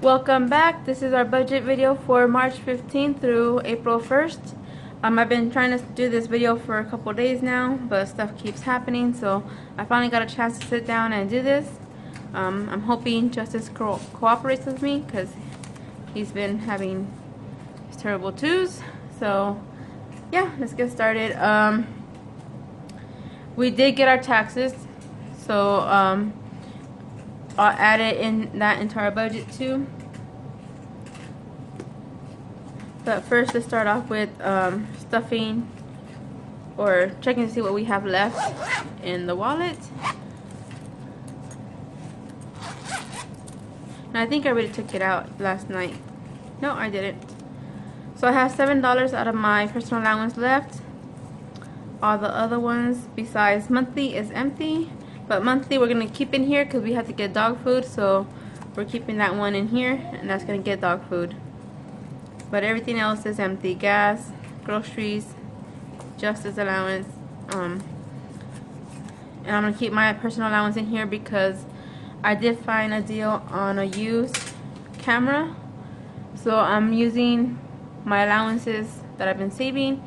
Welcome back. This is our budget video for March 15th through April 1st. I've been trying to do this video for a couple days now, but stuff keeps happening, so I finally got a chance to sit down and do this. I'm hoping Justice cooperates with me because he's been having his terrible twos. So yeah, let's get started. We did get our taxes, so I'll add it into our budget too. But first, let's start off with stuffing or checking to see what we have left in the wallet. And I think I already took it out last night. No, I didn't. So I have $7 out of my personal allowance left. All the other ones besides monthly is empty. But monthly we're going to keep in here because we have to get dog food. So we're keeping that one in here, and that's going to get dog food. But everything else is empty. Gas, groceries, justice allowance. And I'm going to keep my personal allowance in here because I did find a deal on a used camera. So I'm using my allowances that I've been saving.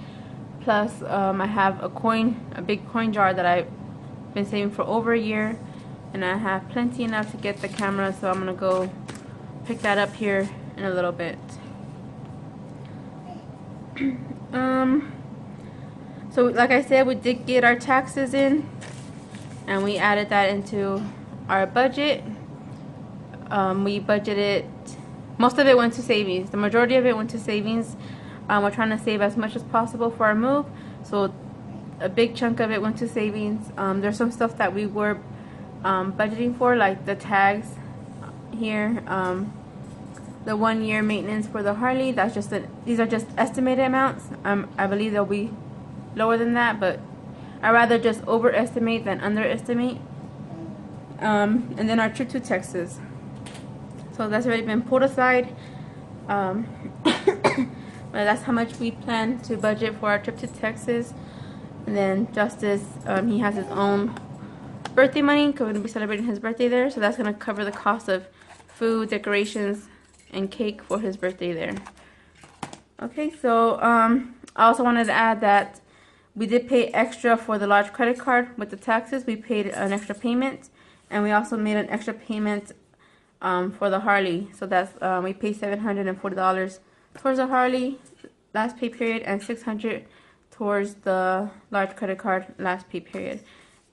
Plus I have a big coin jar that I've been saving for over a year. And I have plenty enough to get the camera. So I'm going to go pick that up here in a little bit. So like I said, we did get our taxes in and we added that into our budget. We budgeted, most of it went to savings. The majority of it went to savings. We're trying to save as much as possible for our move, so a big chunk of it went to savings. There's some stuff that we were budgeting for, like the tags here, the 1 year maintenance for the Harley. That's just these are just estimated amounts. I believe they'll be lower than that, but I'd rather just overestimate than underestimate. And then our trip to Texas, so that's already been pulled aside. But that's how much we plan to budget for our trip to Texas. And then Justice, he has his own birthday money because we're going to be celebrating his birthday there, so that's going to cover the cost of food, decorations, and cake for his birthday there. Okay, so I also wanted to add that we did pay extra for the large credit card with the taxes. We paid an extra payment, and we also made an extra payment for the Harley. So that's we paid $740 towards the Harley last pay period and $600 towards the large credit card last pay period.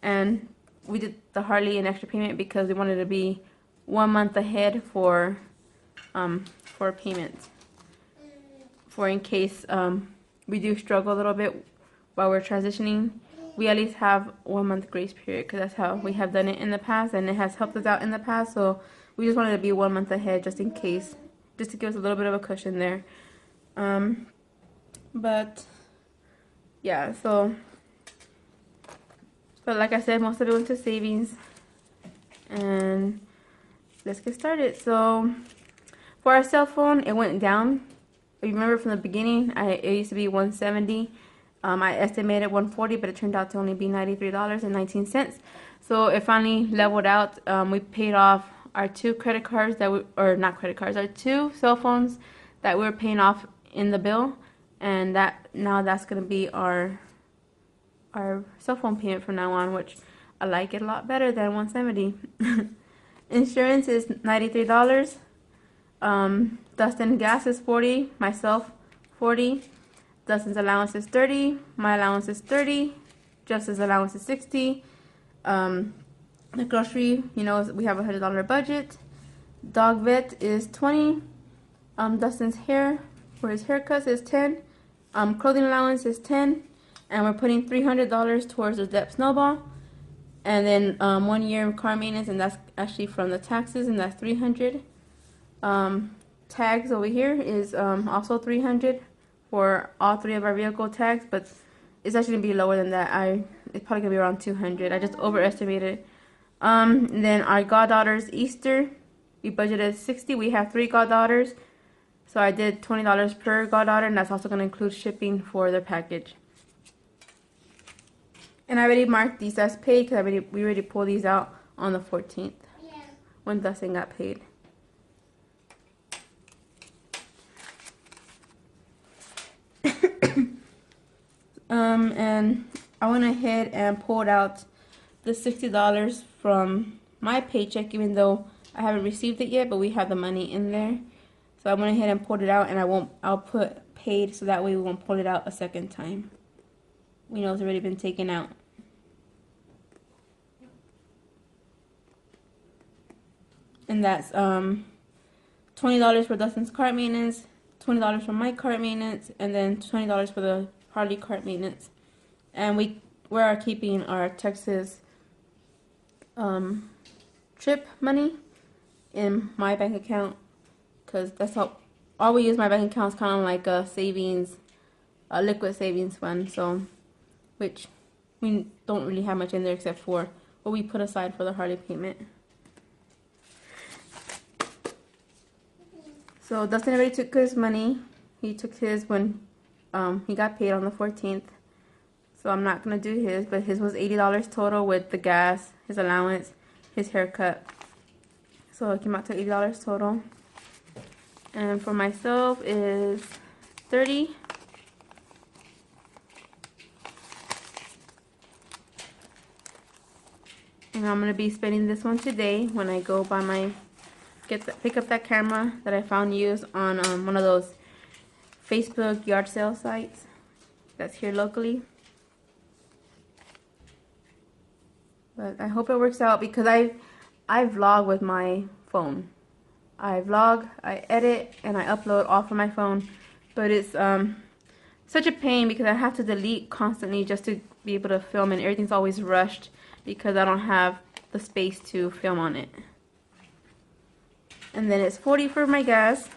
And we did the Harley an extra payment because we wanted to be 1 month ahead for payment, for in case we do struggle a little bit while we're transitioning. We at least have 1 month grace period because that's how we have done it in the past, and it has helped us out in the past. So we just wanted to be 1 month ahead just in case, just to give us a little bit of a cushion there. But yeah, so like I said, most of it went to savings. And let's get started. So for our cell phone, it went down. If you remember from the beginning, it used to be $170. I estimated $140, but it turned out to only be $93.19. So it finally leveled out. We paid off our two credit cards our two cell phones that we were paying off in the bill, and now that's gonna be our cell phone payment from now on, which I like it a lot better than $170. Insurance is $93. Dustin gas is $40. Myself $40. Dustin's allowance is $30. My allowance is $30. Justice's allowance is $60. The grocery, we have a $100 budget. Dog vet is $20. Dustin's hair for his haircuts is $10. Clothing allowance is $10. And we're putting $300 towards the debt snowball. And then 1 year car maintenance, and that's actually from the taxes, and that's $300. Tags over here is also $300 for all three of our vehicle tags, but it's actually gonna be lower than that. It's probably gonna be around $200. I just overestimated. And then our goddaughter's Easter, we budgeted $60. We have 3 goddaughters, so I did $20 per goddaughter, and that's also gonna include shipping for their package. And I already marked these as paid because we already pulled these out on the 14th when Dustin got paid. And I went ahead and pulled out the $60 from my paycheck, even though I haven't received it yet, but we have the money in there. So I went ahead and pulled it out, and I'll put paid so that way we won't pull it out a second time. We know it's already been taken out. And that's $20 for Dustin's cart maintenance, $20 for my cart maintenance, and then $20 for the Harley cart maintenance. And we are keeping our Texas trip money in my bank account, because that's all we use. My bank account is kind of like a savings, a liquid savings fund, so which we don't really have much in there except for what we put aside for the Harley payment. So Dustin already took his money. He took his when he got paid on the 14th. So I'm not going to do his, but his was $80 total with the gas, his allowance, his haircut. So it came out to $80 total. And for myself is $30. And I'm going to be spending this one today when I go buy my pick up that camera that I found used on one of those Facebook yard sale sites that's here locally. But I hope it works out, because I vlog with my phone. I vlog, I edit, and I upload all from my phone. But it's such a pain because I have to delete constantly just to be able to film, and everything's always rushed because I don't have the space to film on it. And then it's $40 for my gas.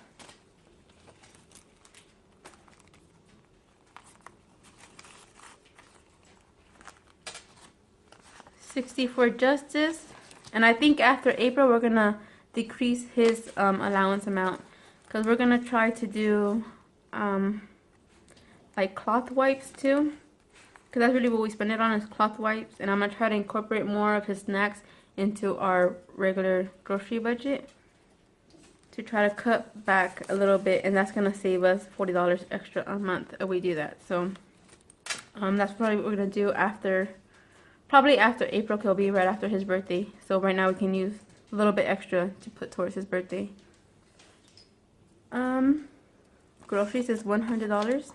$60 for Justice. And I think after April we're gonna decrease his allowance amount, because we're gonna try to do like cloth wipes too, because that's really what we spend it on, is cloth wipes. And I'm gonna try to incorporate more of his snacks into our regular grocery budget to try to cut back a little bit, and that's gonna save us $40 extra a month if we do that. So that's probably what we're gonna do probably after April. It'll be right after his birthday. So right now we can use a little bit extra to put towards his birthday. Groceries is $100.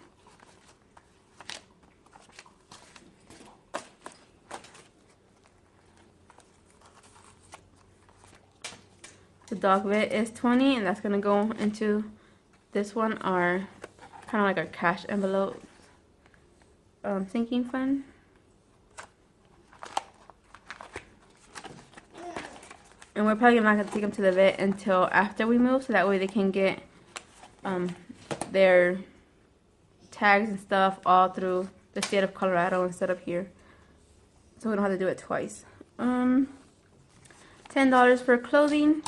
The dog vet is $20, and that's gonna go into this one, our kind of like our cash envelope sinking fund. And we're probably not gonna take them to the vet until after we move, so that way they can get their tags and stuff all through the state of Colorado instead of here, so we don't have to do it twice. $10 for clothing.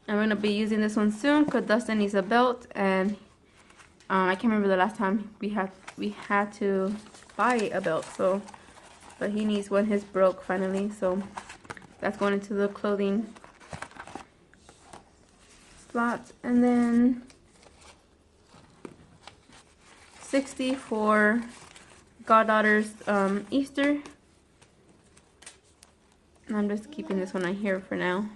And we're going to be using this one soon because Dustin needs a belt, and I can't remember the last time we had to buy a belt. So, but he needs one. His broke finally, so that's going into the clothing slot. And then $60 for goddaughter's Easter. And I'm just keeping this one right here for now.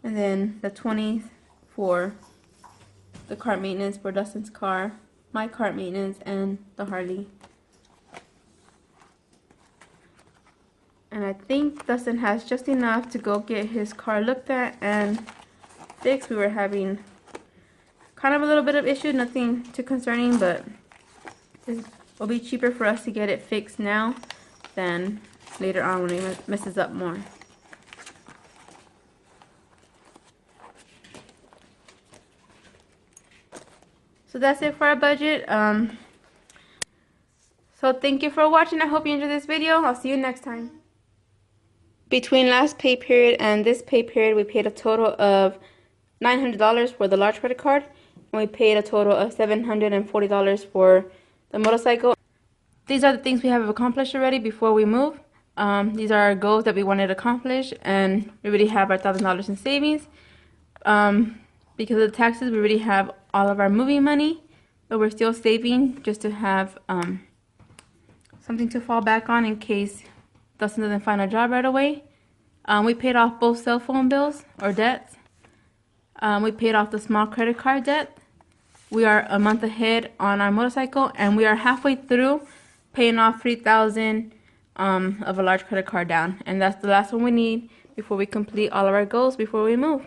And then the $20 for the cart maintenance for Dustin's car, my cart maintenance, and the Harley. And I think Dustin has just enough to go get his car looked at and fixed. We were having kind of a little bit of issue, nothing too concerning, but it will be cheaper for us to get it fixed now than later on when it messes up more. So that's it for our budget. So thank you for watching. I hope you enjoyed this video. I'll see you next time. Between last pay period and this pay period, we paid a total of $900 for the large credit card, and we paid a total of $740 for the motorcycle. These are the things we have accomplished already before we move. These are our goals that we wanted to accomplish, and we already have our $1,000 in savings. Because of the taxes, we already have all of our moving money, but we're still saving just to have something to fall back on in case Dustin doesn't find a job right away. We paid off both cell phone bills or debts. We paid off the small credit card debt. We are a month ahead on our motorcycle, and we are halfway through paying off $3,000 of a large credit card down. And that's the last one we need before we complete all of our goals before we move.